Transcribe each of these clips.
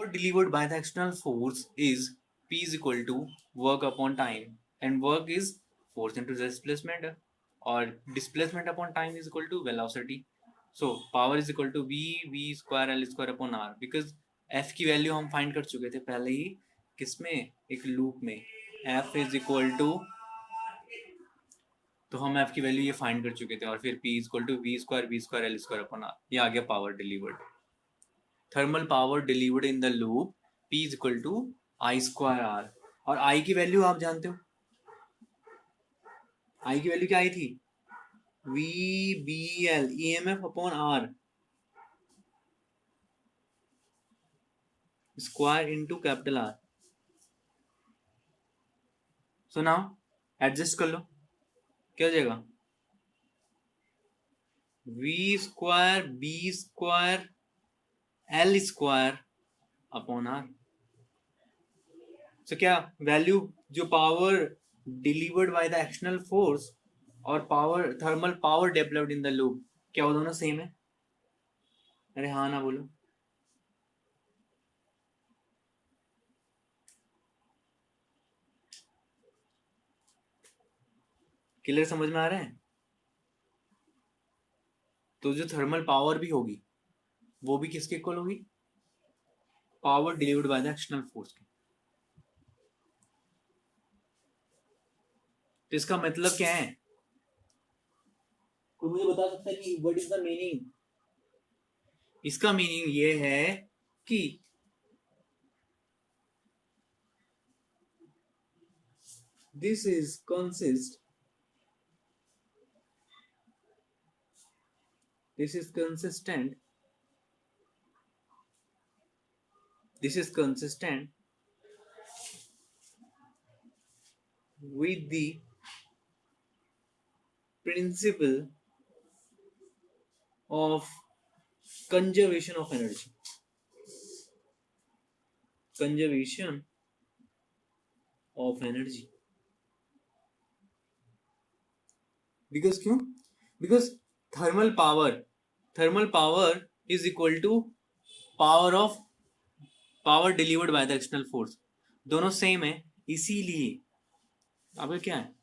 power delivered by the external force is P is equal to work upon time, and work is force into displacement, or displacement upon time is equal to velocity. So power is equal to V square L square upon R, because F की value हम find कर चुके थे पहले ही, किसमें, एक loop में, F is equal to, तो हम F की वैल्यू ये फाइंड कर चुके थे, और फिर P is equal to V square L square upon R, ये आ गया power delivered. Thermal power delivered in the loop P is equal to I square R, और I की वैल्यू आप जानते हो, I की वैल्यू क्या आई थी, VBL EMF upon R square into capital R। So now adjust कर लो, क्या हो जाएगा, V square B square L square upon R। So क्या वैल्यू, जो power delivered by the external force और power, thermal power developed in the loop, क्या वो दोनों सेम है? अरे हाँ ना बोलो। क्लियर, समझ में आ रहा है? तो जो थर्मल पावर भी होगी वो भी किसके इक्वल होगी, power delivered by the external force की। तो इसका मतलब क्या है, कोई मुझे बता सकता है कि व्हाट इज द मीनिंग? इसका मीनिंग ये है कि this is consistent this is consistent with the principle of conservation of energy, because क्यों, because thermal power is equal to power delivered by the external force, दोनों same है, इसीलिए अब क्या है,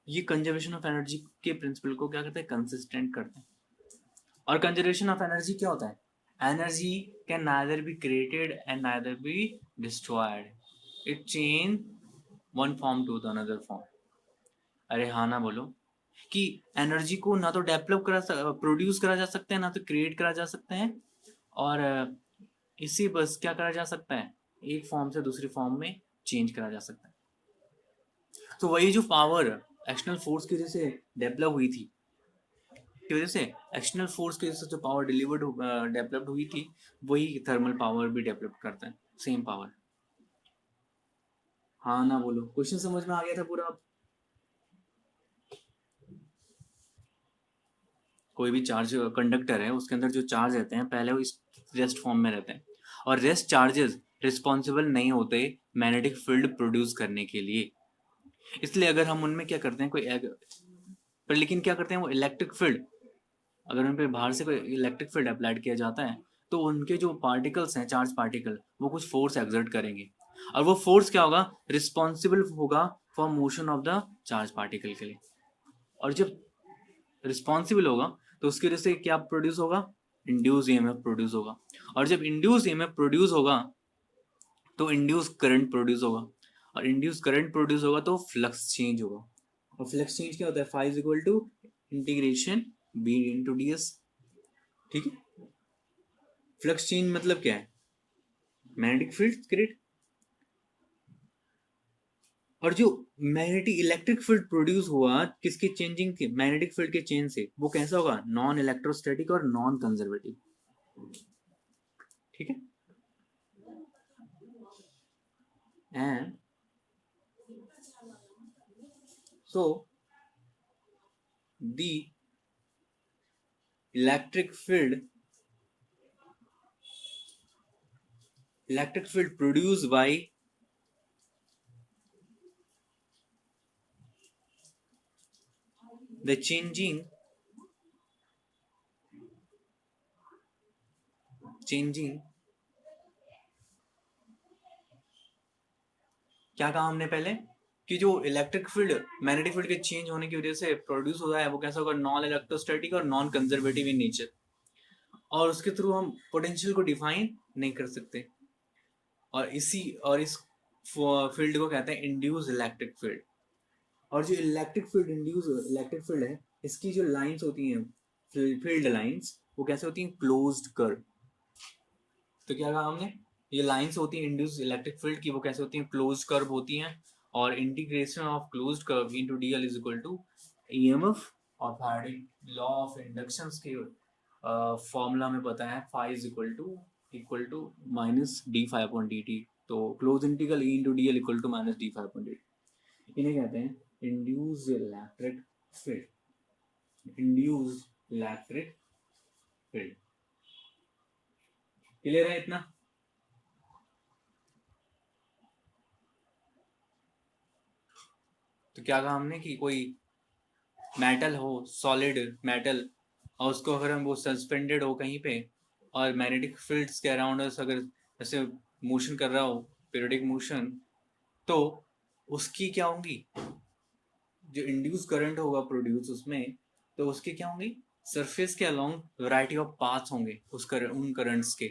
ये कंजर्वेशन ऑफ एनर्जी के प्रिंसिपल को क्या करते हैं, कंसिस्टेंट करते हैं। और कंजर्वेशन ऑफ एनर्जी क्या होता है, energy can neither be created and neither be destroyed, it change one form to the another form. अरे हाँ ना बोलो, कि एनर्जी को ना तो डेवलप प्रोड्यूस करा जा सकता है, ना तो क्रिएट करा जा सकता है, और इसी बस क्या करा जा सकता है, एक फॉर्म से दूसरी फॉर्म में चेंज करा जा सकता है। तो वही जो पावर एक्सटर्नल फोर्स की वजह से डेवलप हुई थी, की वजह से एक्सटर्नल फोर्स की वजह से जो पावर डिलीवर्ड डेवलप्ड हुई थी, वही थर्मल पावर भी डेवलप करता है, सेम पावर। हाँ ना बोलो, क्वेश्चन समझ में आ गया था पूरा? कोई भी चार्ज कंडक्टर है, उसके अंदर जो चार्ज रहते हैं पहले वो इस रेस्ट फॉर्म में रहते हैं, और रेस्ट चार्जेस रिस्पॉन्सिबल नहीं होते मैग्नेटिक फील्ड प्रोड्यूस करने के लिए, इसलिए अगर हम उनमें क्या करते हैं पर लेकिन क्या करते हैं, वो इलेक्ट्रिक फील्ड, अगर उन पर बाहर से कोई इलेक्ट्रिक फील्ड अप्लाइड किया जाता है तो उनके जो पार्टिकल्स हैं, चार्ज पार्टिकल, वो कुछ फोर्स एक्सर्ट करेंगे, और वो फोर्स क्या होगा, रिस्पॉन्सिबल होगा for motion of the charge particle के लिए। और जब रिस्पॉन्सिबल होगा तो उसकी वजह से क्या प्रोड्यूस होगा, इंड्यूस ईएमएफ प्रोड्यूस होगा, और जब इंड्यूस ईएमएफ प्रोड्यूस होगा तो इंड्यूस करंट प्रोड्यूस होगा, और इंड्यूस करंट प्रोड्यूस होगा तो फ्लक्स चेंज होगा, और फ्लक्स चेंज क्या होता है, phi is equal to integration B into D S. ठीक है, फ्लक्स चेंज मतलब क्या है, मैग्नेटिक फील्ड क्रिएट, और जो मैग्नेटिक इलेक्ट्रिक फील्ड प्रोड्यूस हुआ किसकी चेंजिंग थी, मैग्नेटिक फील्ड के चेंज से, वो कैसा होगा, नॉन इलेक्ट्रोस्टैटिक और नॉन कंजर्वेटिव। ठीक है, and so the electric field produced by the changing क्या कहा हमने पहले कि जो इलेक्ट्रिक फील्ड मैग्नेटिक फील्ड के चेंज होने की वजह से प्रोड्यूस होता है वो कैसा होगा, नॉन इलेक्ट्रोस्टैटिक और नॉन कंजर्वेटिव इन नेचर, और उसके थ्रू हम पोटेंशियल को डिफाइन नहीं कर सकते, और इस फील्ड को कहते हैं इंड्यूस इलेक्ट्रिक फील्ड। और जो इंड्यूस इलेक्ट्रिक फील्ड है, इसकी जो लाइंस होती हैं, फील्ड लाइंस, वो कैसे होती हैं, क्लोज्ड कर्व। तो क्या कहा हमने, ये लाइंस होती हैं इंड्यूस इलेक्ट्रिक फील्ड की, वो कैसे होती हैं, क्लोज्ड कर्व होती हैं। और integration of closed curve into DL is equal to EMF, और फैराडे लॉ ऑफ इंडक्शन के फॉर्मूला में पता है phi is equal to minus D phi upon D T. तो close integral E into D L equal to minus D phi upon D T. इन्हें कहते हैं induce electric field. Induce electric field. Clear है इतना? तो क्या कहा हमने कि कोई मेटल हो, सॉलिड मेटल, और उसको अगर हम वो सस्पेंडेड हो कहीं पे और मैग्नेटिक फील्ड्स के अराउंड अगर ऐसे मोशन कर रहा हो, पीरियोडिक मोशन, तो उसकी क्या होंगी, जो इंड्यूस करंट होगा प्रोड्यूस उसमें, तो उसके क्या होंगी, सरफेस के अलोंग वैरायटी ऑफ पाथ्स होंगे उन करंट्स के।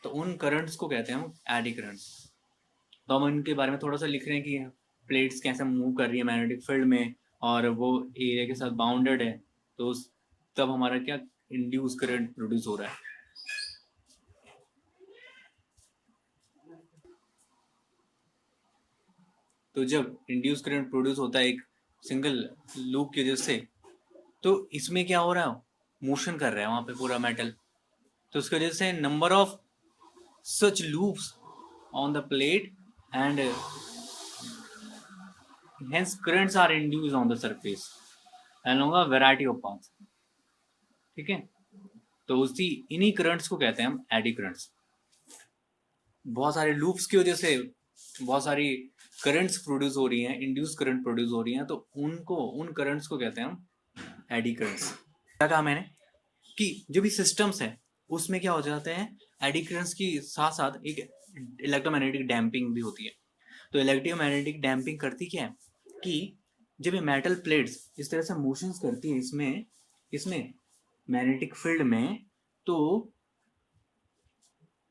तो उन करंट्स को कहते हैं हम एडी करंट्स। तो हम इनके बारे में थोड़ा सा लिख रहे हैं कि प्लेट्स कैसे मूव कर रही है मैग्नेटिक फील्ड में, और वो एरिया के साथ बाउंडेड है, तो तब हमारा क्या इंड्यूस करंट प्रोड्यूस हो रहा है। तो जब इंड्यूस करंट प्रोड्यूस होता है एक सिंगल लूप की वजह से, तो इसमें क्या हो रहा है, मोशन कर रहा है वहां पे पूरा मेटल, तो उसकी वजह से number of such loops on the plate and hence currents are induced on the surface along a variety of paths। ठीक है, तो उसी इन्हीं करंट्स को कहते हैं हम एडी करंट्स। बहुत सारे लूप्स की वजह से बहुत सारी करंट्स प्रोड्यूस हो रही हैं, इंड्यूस करंट प्रोड्यूस हो रही हैं, तो उन करंट्स को कहते हैं हम एडी करंट्स। क्या कहा मैंने कि जो भी सिस्टम्स है उसमें क्या हो जाते हैं, एडी करंट्स की साथ साथ एक इलेक्ट्रोमैग्नेटिक डैम्पिंग भी होती है। तो इलेक्ट्रोमैग्नेटिक डैम्पिंग करती क्या है कि जब ये मेटल प्लेट्स इस तरह से मोशंस करती है इसमें मैग्नेटिक फील्ड में, तो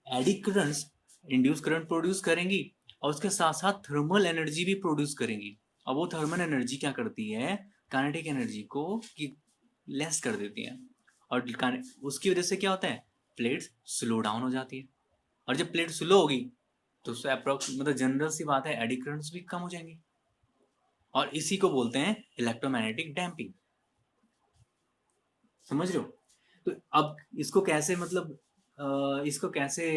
eddy currents induce current produce करेंगी और उसके साथ साथ थर्मल एनर्जी भी प्रोड्यूस करेंगी। और वो थर्मल एनर्जी क्या करती है, काइनेटिक एनर्जी को लेस कर देती है, और उसकी वजह से क्या होता है, प्लेट्स स्लो डाउन हो जाती है। और जब प्लेट स्लो होगी तो उससे अप्रोक्स मतलब जनरल सी बात है, एडी करंट्स भी कम हो जाएंगी, और इसी को बोलते हैं इलेक्ट्रोमैग्नेटिक डैम्पिंग। समझ रहे हो? तो अब इसको कैसे इसको कैसे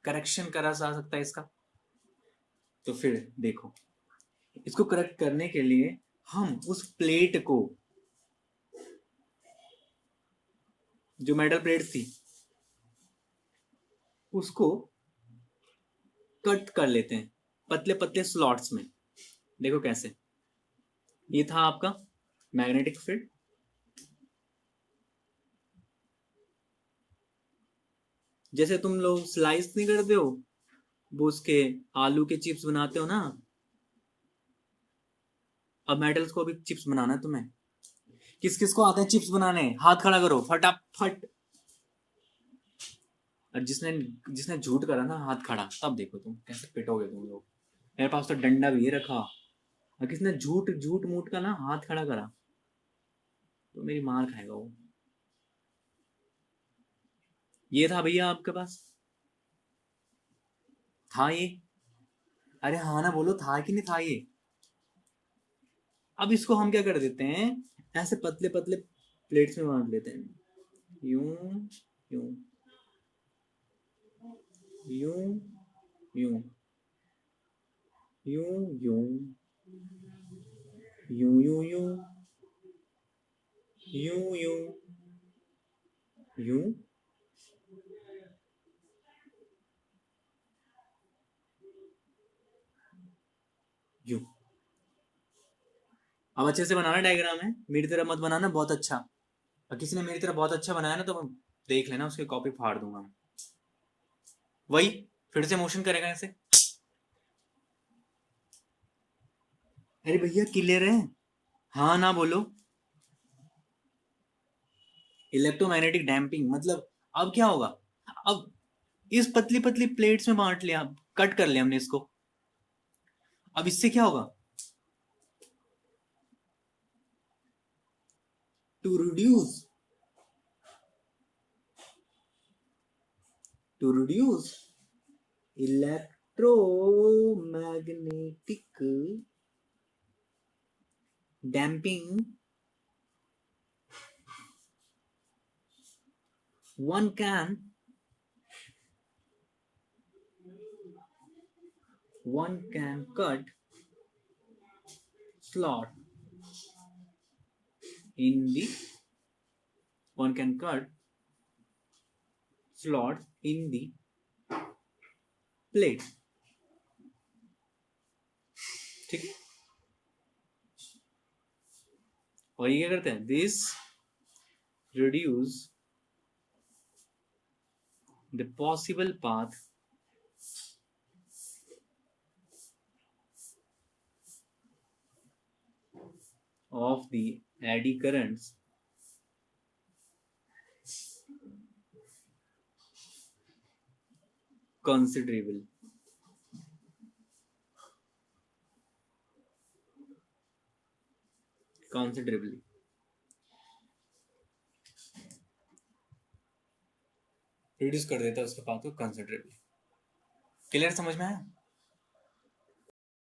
करेक्शन करा जा सकता है इसका, तो फिर देखो, इसको करेक्ट करने के लिए हम उस प्लेट को, जो मेटल प्लेट थी उसको कट कर लेते हैं पतले पतले स्लॉट्स में। देखो कैसे, ये था आपका मैग्नेटिक फील्ड, जैसे तुम लोग स्लाइस नहीं करते हो, वो उसके आलू के चिप्स बनाते हो ना, अब मेटल्स को भी चिप्स बनाना है तुम्हें। किस किस को आते हैं चिप्स बनाने, हाथ खड़ा करो फटाफट। और जिसने झूठ करा ना हाथ खड़ा, तब देखो तुम कैसे पिटोगे तुम लोग। मेरे पास तो डंडा भी रखा, और किसने झूठ झूठ मूठ का ना हाथ खड़ा करा तो मेरी मार खाएगा वो। ये था भैया आपके पास, था ये, अरे हाँ ना बोलो, था कि नहीं था ये। अब इसको हम क्या कर देते हैं, ऐसे पतले पतले प्लेट्स में बांट लेते हैं, यूं यूं यूं यूं यूं यूं यूं यूं यूं यूं यूं यूं। यूं। अब अच्छे से बनाना डायग्राम है, मेरी तरह मत बनाना बहुत अच्छा, और किसी ने मेरी तरह बहुत अच्छा बनाया ना तो देख लेना, उसकी कॉपी फाड़ दूंगा मैं। वही फिर से मोशन करेगा ऐसे, अरे भैया क्लियर है? हाँ ना बोलो। इलेक्ट्रोमैग्नेटिक डैम्पिंग मतलब अब क्या होगा? अब इस पतली पतली प्लेट्स में बांट लिया, कट कर लिया हमने इसको। अब इससे क्या होगा? To reduce to reduce electromagnetic damping, one can cut slot in the one can cut slot in the plate. ठीक है। और ये क्या करते हैं? This reduce the possible path of the eddy currents considerable. Considerably. Reduce कर देता है उसके पाथ को कंसिडरेबली। क्लियर, समझ में आया?